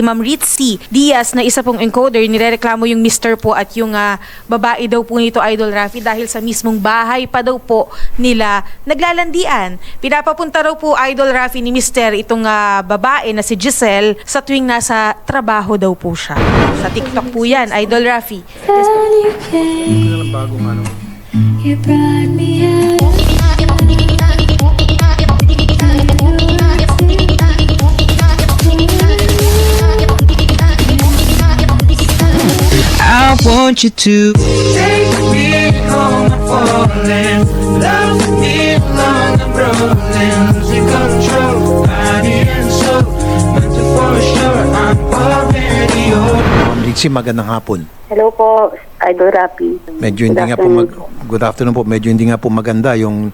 Ma'am Ritzy Diaz na isa pong encoder, nirereklamo yung mister po at yung babae daw po nito, Idol Rafi, dahil sa mismong bahay pa daw po nila naglalandian. Pinapapunta raw po, Idol Rafi, ni mister itong babae na si Giselle sa tuwing nasa trabaho daw po siya. Sa TikTok po yan, Idol Rafi. You brought me out. I want you to Take me home, I'm falling. Love me long, I'm rolling. Losing control, body and soul. But for sure, I'm already yours. Ma'am Ritzy, magandang hapon. Hello po, Idol Rafi. Medyo hindi nga po good afternoon po. Medyo hindi nga po maganda yung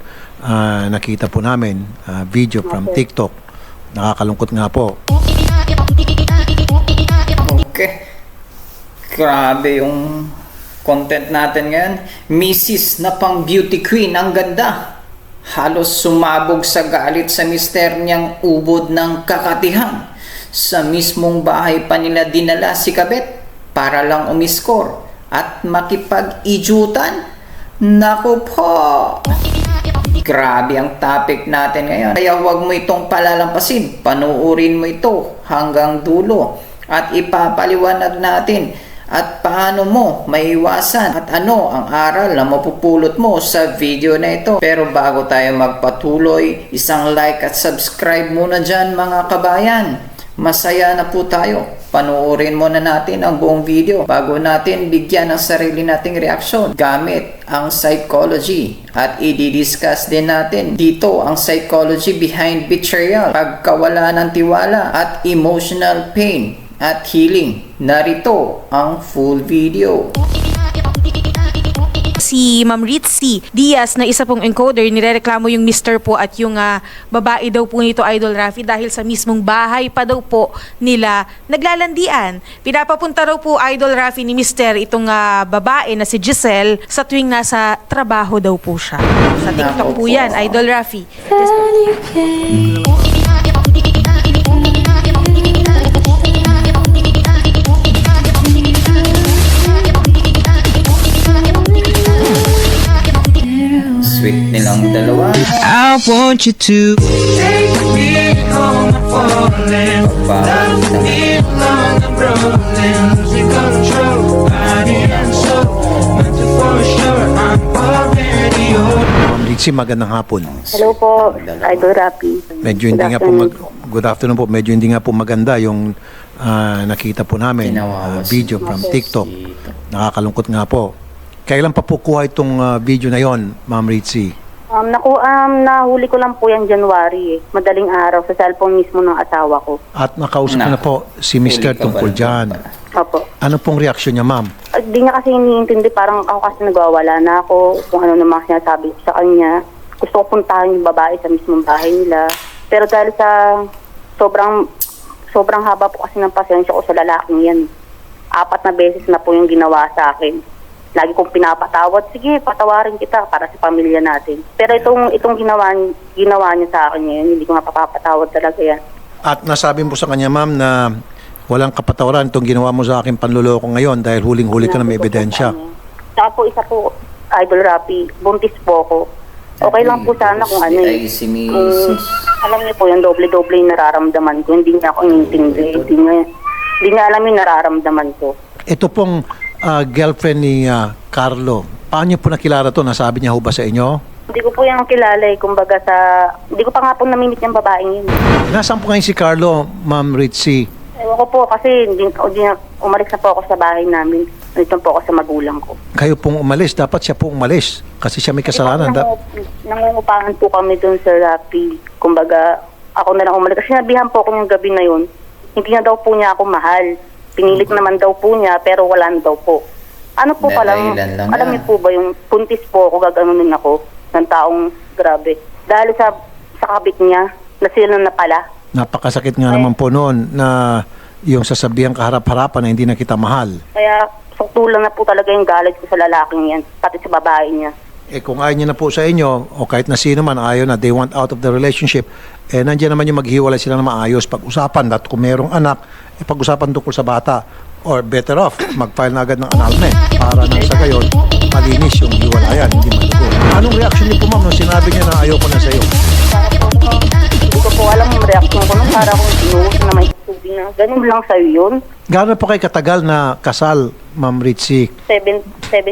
nakita po namin video from TikTok. Nakakalungkot nga po. Okay. Grabe yung content natin ngayon. Mrs. na pang beauty queen, ang ganda. Halos sumabog sa galit sa mister niyang ubod ng kakatihan. Sa mismong bahay pa nila dinala si Kabet para lang umiskor at makipag-ijutan. Naku po! Grabe ang topic natin ngayon. Kaya huwag mo itong palalampasin. Panuurin mo ito hanggang dulo at ipapaliwanag natin at paano mo maiwasan at ano ang aral na mapupulot mo sa video na ito. Pero bago tayo magpatuloy, isang like at subscribe muna dyan mga kabayan. Masaya na po tayo. Panuorin muna natin ang buong video bago natin bigyan ng sarili nating reaksyon gamit ang psychology. At i-discuss din natin dito ang psychology behind betrayal, pagkawala ng tiwala at emotional pain at healing. Narito ang full video. Si Ma'am Ritzy Diaz na isa pong encoder, nirereklamo yung mister po at yung babae daw po nito, Idol Rafi, dahil sa mismong bahay pa daw po nila naglalandian. Pinapapunta raw po, Idol Rafi, ni mister itong babae na si Giselle sa tuwing nasa trabaho daw po siya. Sa TikTok po yan, Idol Rafi. Sweet nilang dalawa. I want you to Take me home, I'm falling. Love me long, I'm rolling. Losing control, body and soul. But for sure, I'm already yours. Ma'am Ritzy, magandang hapon. Hello po, Idol Rafi. Medyo hindi nga po good afternoon po. Medyo hindi nga po maganda yung nakita po namin video from TikTok. Nakakalungkot nga po. Kailan pa po kuha itong video na yon, Ma'am Ritzy? Nahuli ko lang po yan January Madaling araw sa cellphone mismo ng asawa ko. At nakausap na po si Mr. tungkol dyan. Opo. Ano pong reaksyon niya, ma'am? Di niya kasi iniintindi, parang ako kasi nagwawala na ako kung ano naman sinasabi ko sa kanya. Gusto ko puntahan yung babae sa mismong bahay nila. Pero dahil sa sobrang haba po kasi ng pasensya ko sa lalaking yan. 4 na beses na po yung ginawa sa akin. Lagi kong pinapatawad, sige, patawarin kita para sa pamilya natin. Pero itong ginawa niya sa akin ngayon, hindi ko mapapatawad talaga yan. At nasabi mo sa kanya, ma'am, na walang kapatawaran itong ginawa mo sa akin panluloko ngayon dahil huling-huli ka na may ebidensya. Saka po, isa po, Idol Rafi, buntis po ako. Okay lang po sana kung ano Ay, si Mrs. Alam niyo po, yung doble-doble yung nararamdaman ko. Hindi niya ako inintindi. Hindi niya alam yung nararamdaman ko. Ito pong girlfriend ni Carlo, paano niyo po nakilala to? Nasabi niya ho ba sa inyo? Hindi ko po yung kilala kumbaga hindi ko pa nga po namimit yung babaeng yun. Nasaan po ngayon si Carlo, Ma'am Ritzy? Ewan ko po kasi umalis na po ako sa bahay namin. Nandito po ako sa magulang ko. Kayo pong umalis, dapat siya pong umalis kasi siya may kasalanan. Nangungupahan po kami dun sa Rapi. Kumbaga, ako na lang umalis. Kasi nabihan po ako yung gabi na yun. Hindi na daw po niya ako mahal. Pinilit naman daw po niya, pero wala na daw po. Ano po palang, alam niyo po ba yung puntis po ako, gaganunin ako ng taong grabe. Dahil sa kabit niya, nasila na pala. Napakasakit nga naman po noon na yung sasabihan kaharap-harapan na hindi na kita mahal. Kaya, saktulan na po talaga yung galit ko sa lalaking yan, pati sa babae niya. kung ayaw niya na po sa inyo, o kahit na sino man ayaw na, they want out of the relationship, nandiyan naman yung maghiwalay sila na maayos. Pag-usapan, at kung merong anak, pag-usapan tungkol sa bata. Or better off, mag-file na agad ng annulment para nang sa gayon, malinis yung hiwalayan, hindi malugo. Anong reaction niyo po, ma'am, nung sinabi niya na ayoko na sa iyo? Hindi ko po alam yung reaction ko nung para akong sinuuso na may tubig na. Ganun lang sa'yo yun. Gano'n po kayo katagal na kasal, Ma'am Ritzy? 7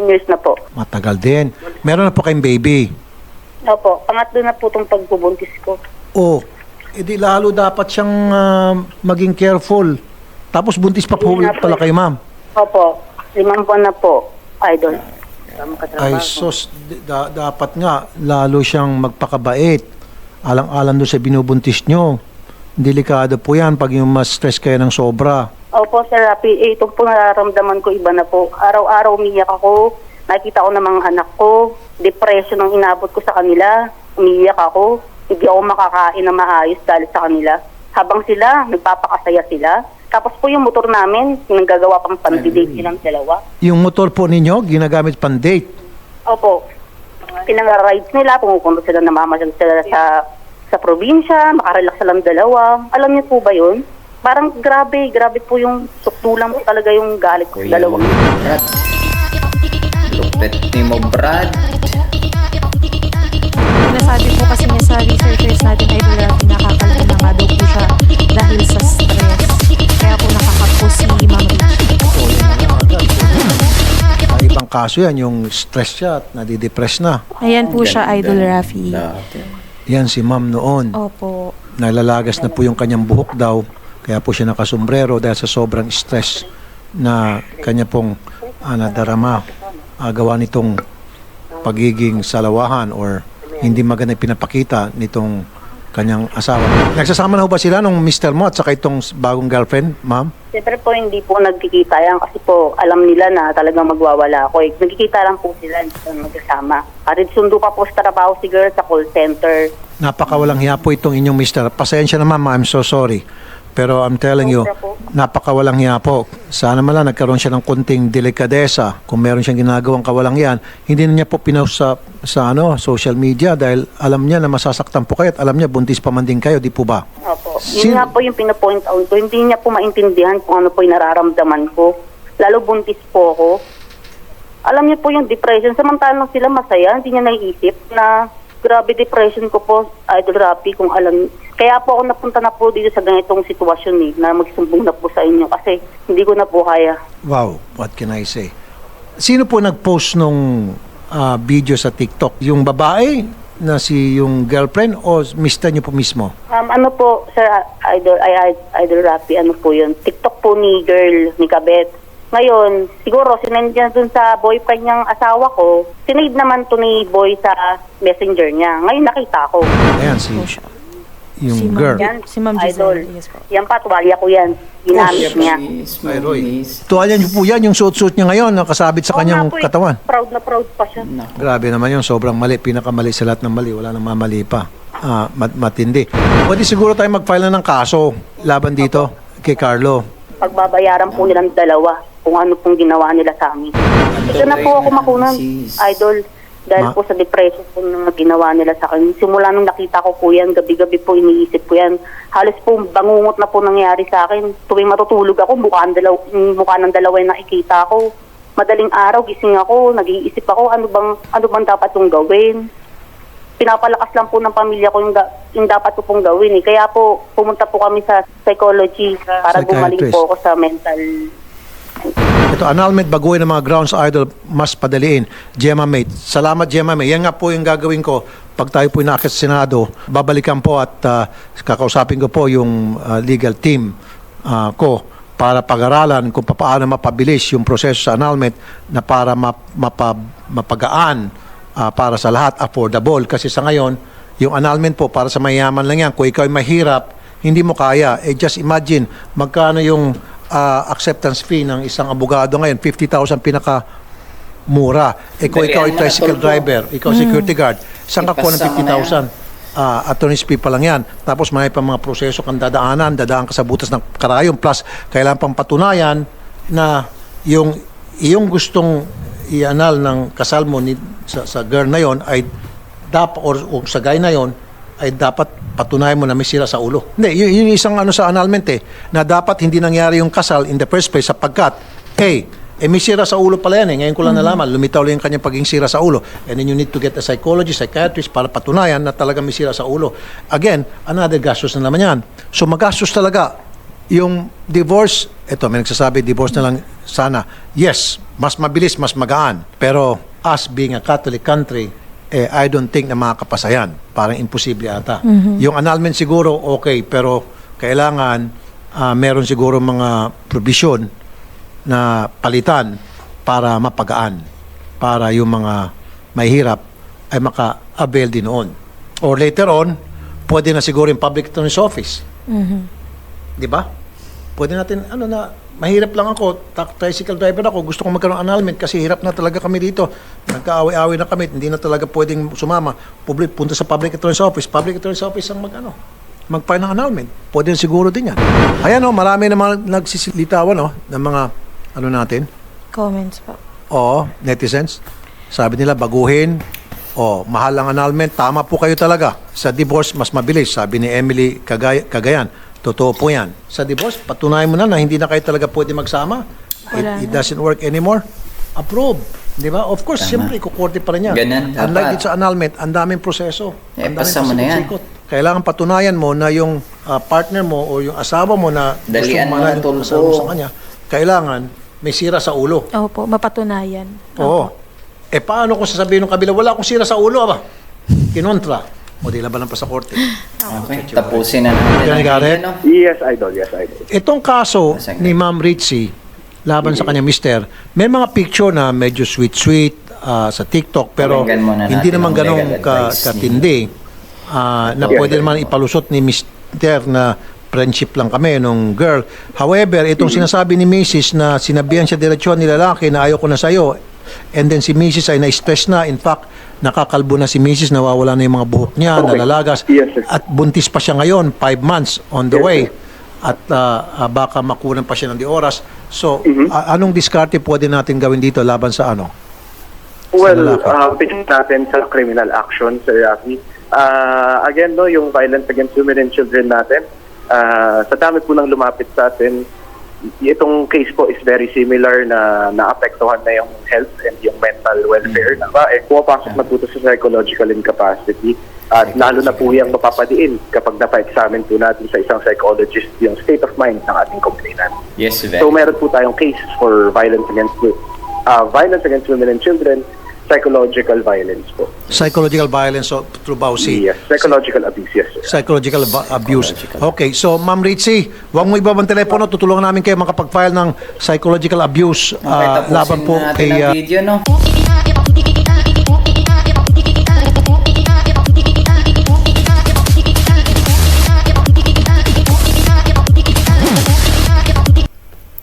years na po. Matagal din. Meron na po kayong baby. Opo, pangatlo na po itong pagbubuntis ko. Oh, edi lalo dapat siyang maging careful. Tapos buntis pa po Hindi na po pala eh. kayo, ma'am. Opo, 5 buwan na po, idol. Ay sos, dapat nga lalo siyang magpakabait. Alang-alang doon sa binubuntis nyo. Delikado po yan pag yung mas stress kayo ng sobra. Opo, Sir Rapi, ito po nararamdaman ko iba na po. Araw-araw umiyak ako, nakita ko ng mga anak ko, depression ang inabot ko sa kanila, umiyak ako, hindi ako makakain na maayos dahil sa kanila. Habang sila, nagpapakasaya sila. Tapos po yung motor namin, yung nanggagawa pang pandidate silang dalawa. Yung motor po ninyo, ginagamit pan-date. Opo, pinang-rides nila, pumupunta sila, namamasyal sila sa probinsya, makarelax silang dalawa. Alam niyo po ba yun? Parang grabe po yung sukdulan po talaga yung galit ko sa dalawang. Brad. Lupit ni mo, Brad. Nasabi po kasi niya sa researchers natin, Idol Rafi, nakakalto na nga daw po siya dahil sa stress. Kaya po nakakap po si Ma'am Ritzy. Ibang kaso yan, yung stress siya at nadidepress na. Ayan po siya, Idol Rafi. Dati. Yan si ma'am noon. Opo. Nalalagas na po yung kanyang buhok daw. Kaya po siya nakasombrero dahil sa sobrang stress na kanya pong nadarama. Gawa nitong pagiging salawahan or hindi maganda pinapakita nitong kanyang asawa. Nagsasama na ho ba sila nung mister mo at saka itong bagong girlfriend, ma'am? Siyempre po hindi po nagkikita yan kasi po alam nila na talagang magwawala ako. Nagkikita lang po sila, hindi po magkasama. Arid sundo pa po sa trabaho si girl sa call center. Napakawalang hiya po itong inyong mister. Pasensya na ma'am, I'm so sorry. Pero I'm telling you, napakawalang hiya po. Sana man lang nagkaroon siya ng konting delikadesa. Kung meron siyang ginagawang kawalang yan, hindi na niya po pinost sa social media dahil alam niya na masasaktan po kayo at alam niya buntis pa man din kayo, di po ba? Opo. Yun nga po yung pinapoint out ko. Hindi niya po maintindihan kung ano po yung nararamdaman ko. Lalo buntis po ako. Alam niya po yung depression. Samantalang sila masaya, hindi niya naiisip na grabe depression ko po, Idol Rapi, kung alam. Kaya po ako napunta na po dito sa ganitong sitwasyon na magsumbong na po sa inyo kasi hindi ko na po kaya. Wow, what can I say? Sino po nag-post nung video sa TikTok? Yung babae na yung girlfriend o mister niyo po mismo? Ano po, Sir Idol Rapi, ano po yun? TikTok po ni girl, ni Kabet. Ngayon, siguro sinend niya dun sa boyfriend niyang asawa ko. Sinend naman to ni boy sa messenger niya. Ngayon nakita ko. Ayan, yung Si Ma'am girl. Yan, Si Ma'am Idol. Giselle, yes po. Yan pa, tuwalya ko yan. Ginamit niya. Ay, Roy. Tuwalya niyo po yan, yung suit-suit niya ngayon, nakasabit sa Oo kanyang nga po eh. katawan. Proud na proud pa siya. Grabe naman yun, sobrang mali. Pinakamali sa lahat ng mali. Wala nang mamali pa. Matindi. Pwede siguro tayo mag-file na ng kaso laban dito kay Carlo. Pagbabayaran po nilang dalawa kung ano pong ginawa nila sa amin. Ito na po ako makunan, Idol. Dahil po sa depression po na ginawa nila sa akin. Simula nung nakita ko po yan, gabi-gabi po iniisip ko yan. Halos po bangungot na po nangyari sa akin. Tuwing matutulog ako, mukha ng dalawa yung nakikita ko. Madaling araw, gising ako, nag-iisip ako, ano bang dapat kong gawin. Pinapalakas lang po ng pamilya ko yung dapat ko pong gawin. Kaya po, pumunta po kami sa psychology para gumaling po ako sa mental. Ito, annulment, baguhin ng mga grounds, Idol, mas padaliin. Gemma Mate. Salamat, Gemma Mate. Yan nga po yung gagawin ko. Pag tayo po inaakit sa Senado, babalikan po at kakausapin ko po yung legal team ko para pag-aralan kung paano mapabilis yung proseso sa annulment na para mapagaan para sa lahat, affordable. Kasi sa ngayon, yung annulment po para sa mayaman lang yan. Kung ikaw ay mahirap, hindi mo kaya. Just imagine, magkano yung acceptance fee ng isang abogado ngayon, 50,000 pinaka-mura. Kung ikaw ay tricycle driver, ikaw security guard, saan ka po ng 50,000? Attorney's fee pa lang yan. Tapos may pa mga proseso kang dadaan ka sa butas ng karayom. Plus, kailangan pang patunayan na yung gustong i-annul ng kasal mo sa girl na yon ay dapat or sa guy na yon ay dapat patunayan mo na may sira sa ulo. Hindi, yun yung isang sa annulment na dapat hindi nangyari yung kasal in the first place sapagkat, may sira sa ulo pala yan Ngayon ko lang nalaman, lumitaw lang yung kanyang pagiging sira sa ulo. And then you need to get a psychologist, psychiatrist para patunayan na talaga may sira sa ulo. Again, another gastos na naman yan. So magastos talaga yung divorce. Ito, may nagsasabi, divorce na lang sana. Yes, mas mabilis, mas magaan. Pero us being a Catholic country, I don't think na makakapasayan. Parang imposible ata. Yung annulment siguro, okay, pero kailangan meron siguro mga provision na palitan para mapagaan. Para yung mga mahirap ay maka-avail din noon. Or later on, pwede na siguro yung public attorney's office. Di ba? Pwede natin, mahirap lang ako, tricycle driver ako, gusto kong magkaroon ng annulment kasi hirap na talaga kami dito. Nagkaaway-away na kami, hindi na talaga pwedeng sumama. Punta sa public attorney's office. Public attorney's office ang mag-file ng annulment. Pwede siguro din yan. Ayan marami namang nagsisilitawan ng mga natin. Comments po. Oo, netizens. Sabi nila, baguhin. Mahal ang annulment. Tama po kayo talaga. Sa divorce, mas mabilis. Sabi ni Emily Cagayan. Totoo po yan. Sa divorce, patunayan mo na hindi na kayo talaga pwede magsama. It doesn't work anymore. Approve. Di ba? Of course, siyempre, kukorte pa rin yan. Ganun, Unlike dapat. dito sa annulment, ang daming proseso. Pasa mo na yan. Kailangan patunayan mo na yung partner mo o yung asawa mo na Dalian mo gusto tulpo. asawa mo sa kanya, kailangan may sira sa ulo. Opo, mapatunayan. Oo. Paano kung sasabihin ng kabila, wala akong sira sa ulo, kinontra. O di laban lang pa sa korte. Okay, tapusin na natin. Yan, Garrett? Yes, Idol. Yes, Idol. Itong kaso ni Ma'am Ritzy, laban sa kanya mister, may mga picture na medyo sweet-sweet sa TikTok, pero Pakinggan muna hindi natin naman ang ganong legal advice katindi na pwede naman ipalusot ni mister na friendship lang kami nung girl. However, itong sinasabi ni Mrs. na sinabihan siya diretsyon ni lalaki na ayoko na sa'yo, and then si Mrs. ay na-stress na. In fact, nakakalbo na si Mrs. Nawawala na yung mga buhok niya, Okay. nalalagas. Yes, sir. At buntis pa siya ngayon, 5 months on the Yes, way. sir. At baka makunan pa siya ng di oras. So, anong diskarte pwede natin gawin dito laban sa Well, lalaki. pitch natin sa criminal action, Sir Rafi. Again, yung violence against women and children natin, sa dami po nang lumapit sa atin, itong case po is very similar na naapektuhan na yung health and yung mental welfare. Pumapasok na po ito sa psychological incapacity. At lalo na po yung mapapadiin kapag napa-examine po natin sa isang psychologist yung state of mind ng ating complainant. Yes, So meron po tayong case for violence against women and children, psychological violence po. Psychological violence through bawsi. Yes, psychological abuse, yes, sir. Psychological abuse. Okay, so Ma'am Ritzy, huwag mo ibabang telepono, tutulungan namin kayo makapag-file ng psychological abuse Okay, tapusin laban po na natin kay ang video,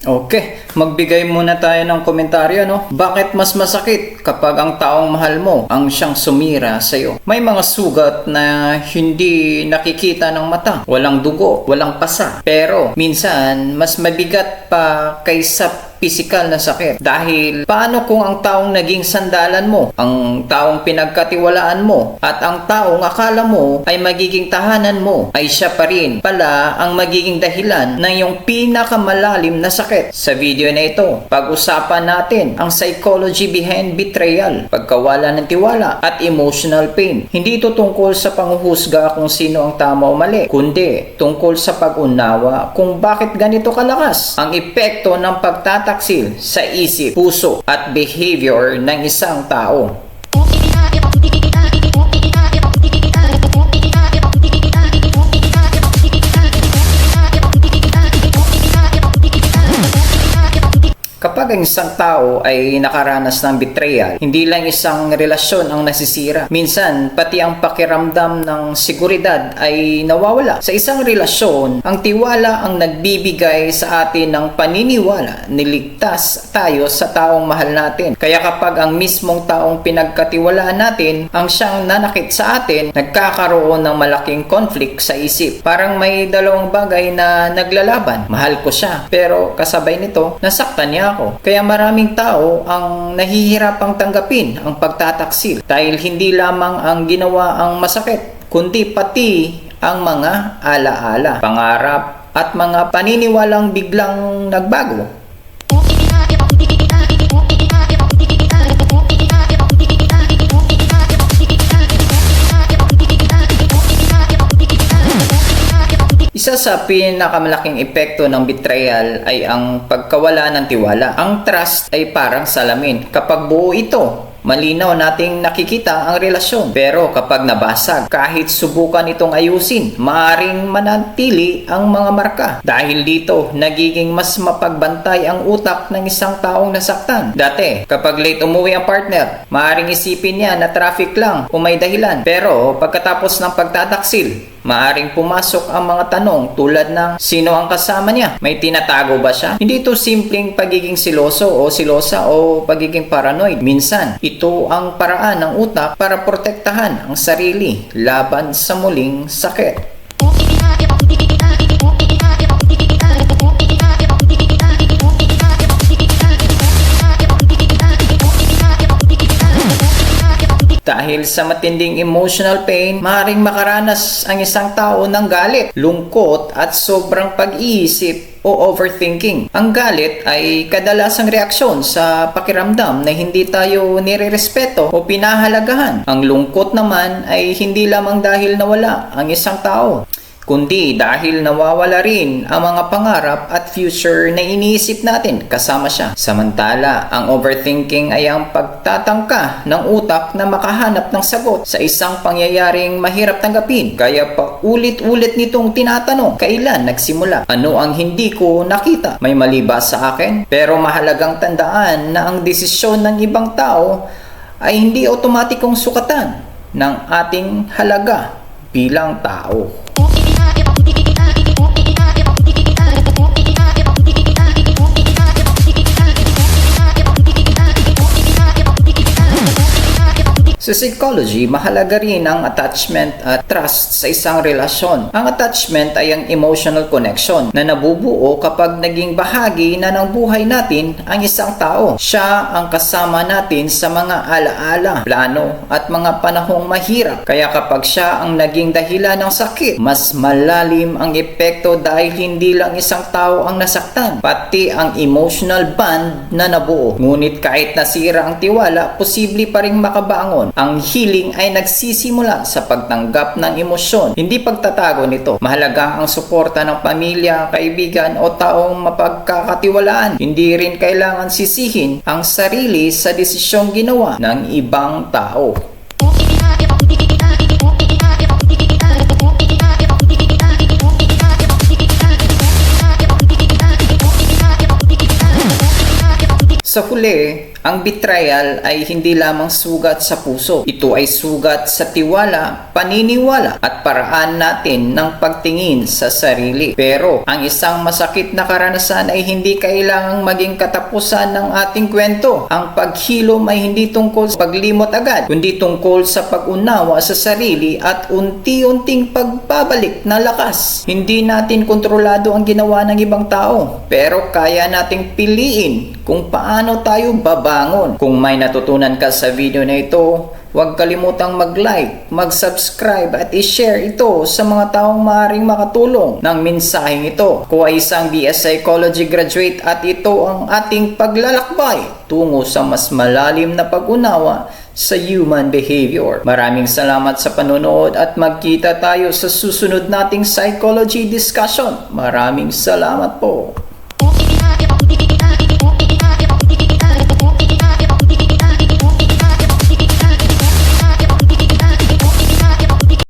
Okay, magbigay muna tayo ng komentaryo, Bakit mas masakit kapag ang taong mahal mo ang siyang sumira sa'yo? May mga sugat na hindi nakikita ng mata. Walang dugo, walang pasa. Pero minsan, mas mabigat pa kaysa pisikal na sakit. Dahil paano kung ang taong naging sandalan mo, ang taong pinagkatiwalaan mo, at ang taong akala mo ay magiging tahanan mo, ay siya pa rin pala ang magiging dahilan ng iyong pinakamalalim na sakit. Sa video na ito, pag-usapan natin ang psychology behind betrayal, pagkawala ng tiwala, at emotional pain. Hindi ito tungkol sa panghuhusga kung sino ang tama o mali, kundi tungkol sa pag-unawa kung bakit ganito kalakas ang epekto ng pagtataksil sa isip, puso, at behavior ng isang tao. Kapag ang isang tao ay nakaranas ng betrayal, hindi lang isang relasyon ang nasisira. Minsan, pati ang pakiramdam ng seguridad ay nawawala. Sa isang relasyon, ang tiwala ang nagbibigay sa atin ng paniniwala, niligtas tayo sa taong mahal natin. Kaya kapag ang mismong taong pinagkatiwalaan natin ang siyang nanakit sa atin, nagkakaroon ng malaking conflict sa isip. Parang may dalawang bagay na naglalaban. Mahal ko siya, pero kasabay nito, nasaktan niya ako. tao. Kaya maraming tao ang nahihirapang tanggapin ang pagtataksil dahil hindi lamang ang ginawa ang masakit, kundi pati ang mga alaala, pangarap at mga paniniwalang biglang nagbago. Isa sa pinakamalaking epekto ng betrayal ay ang pagkawala ng tiwala. Ang trust ay parang salamin. Kapag buo ito, malinaw nating nakikita ang relasyon. Pero kapag nabasag, kahit subukan itong ayusin, maaring manatili ang mga marka. Dahil dito, nagiging mas mapagbantay ang utak ng isang taong nasaktan. Dati, kapag late umuwi ang partner, maaring isipin niya na traffic lang o may dahilan. Pero pagkatapos ng pagtataksil, maaring pumasok ang mga tanong tulad ng sino ang kasama niya? May tinatago ba siya? Hindi ito simpleng pagiging siloso o silosa o pagiging paranoid. Minsan, ito ang paraan ng utak para protektahan ang sarili laban sa muling sakit. Dahil sa matinding emotional pain, maaaring makaranas ang isang tao ng galit, lungkot at sobrang pag-iisip o overthinking. Ang galit ay kadalasang reaksyon sa pakiramdam na hindi tayo nirerespeto o pinahalagahan. Ang lungkot naman ay hindi lamang dahil nawala ang isang tao, kundi dahil nawawala rin ang mga pangarap at future na iniisip natin kasama siya. Samantala, ang overthinking ay ang pagtatangka ng utak na makahanap ng sagot sa isang pangyayaring mahirap tanggapin. Kaya pa ulit-ulit nitong tinatanong, kailan nagsimula? Ano ang hindi ko nakita? May mali ba sa akin? Pero mahalagang tandaan na ang desisyon ng ibang tao ay hindi otomatikong sukatan ng ating halaga bilang tao. Sa psychology, mahalaga rin ang attachment at trust sa isang relasyon. Ang attachment ay ang emotional connection na nabubuo kapag naging bahagi na ng buhay natin ang isang tao. Siya ang kasama natin sa mga alaala, plano at mga panahong mahirap. Kaya kapag siya ang naging dahilan ng sakit, mas malalim ang epekto dahil hindi lang isang tao ang nasaktan, pati ang emotional bond na nabuo. Ngunit kahit nasira ang tiwala, posible pa rin makabangon. Ang healing ay nagsisimula sa pagtanggap ng emosyon, hindi pagtatago nito. Mahalaga ang suporta ng pamilya, kaibigan o taong mapagkakatiwalaan. Hindi rin kailangan sisihin ang sarili sa desisyong ginawa ng ibang tao. Sa huli, ang betrayal ay hindi lamang sugat sa puso. Ito ay sugat sa tiwala, paniniwala at paraan natin ng pagtingin sa sarili. Pero ang isang masakit na karanasan ay hindi kailangang maging katapusan ng ating kwento. Ang paghilom ay hindi tungkol sa paglimot agad, kundi tungkol sa pag-unawa sa sarili at unti-unting pagbabalik na lakas. Hindi natin kontrolado ang ginawa ng ibang tao, pero kaya nating piliin kung paano tayo babangon. Kung may natutunan ka sa video na ito, huwag kalimutang mag-like, mag-subscribe at i-share ito sa mga taong maaaring makatulong ng mensaheng ito. Ako ay isang BS Psychology graduate at ito ang ating paglalakbay tungo sa mas malalim na pag-unawa sa human behavior. Maraming salamat sa panonood at magkita tayo sa susunod nating psychology discussion. Maraming salamat po.